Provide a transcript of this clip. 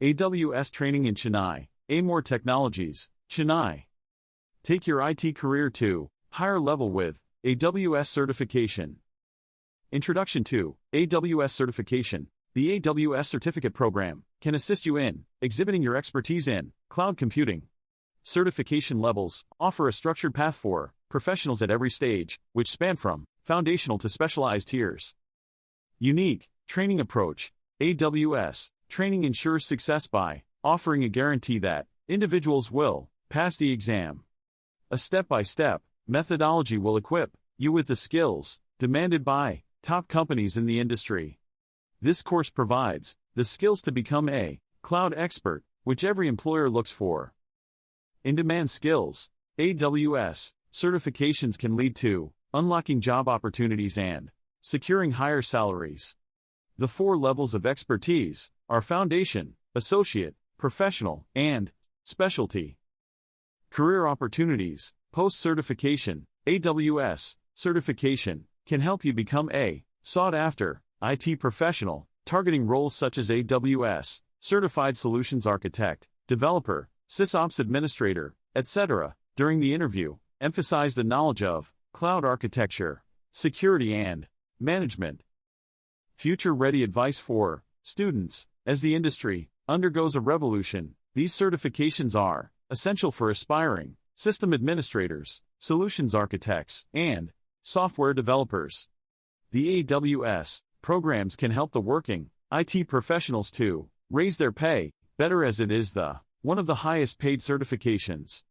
AWS Training in Chennai, Aimore Technologies, Chennai. Take your IT career to higher level with AWS certification. Introduction to AWS certification. The AWS Certificate Program can assist you in exhibiting your expertise in cloud computing. Certification levels offer a structured path for professionals at every stage, which span from foundational to specialized tiers. Unique training approach. AWS training ensures success by offering a guarantee that individuals will pass the exam. A step-by-step methodology will equip you with the skills demanded by top companies in the industry. This course provides the skills to become a cloud expert, which every employer looks for. In-demand skills. AWS certifications can lead to unlocking job opportunities and securing higher salaries. The 4 levels of expertise are foundation, associate, professional, and specialty. Career opportunities. Post-certification. AWS certification can help you become a sought-after IT professional, targeting roles such as AWS Certified Solutions Architect, Developer, SysOps Administrator, etc. During the interview, emphasize the knowledge of cloud architecture, security, and management. Future-ready advice for students. As the industry undergoes a revolution, these certifications are essential for aspiring system administrators, solutions architects, and software developers. The AWS programs can help the working IT professionals to raise their pay better, as it is one of the highest paid certifications.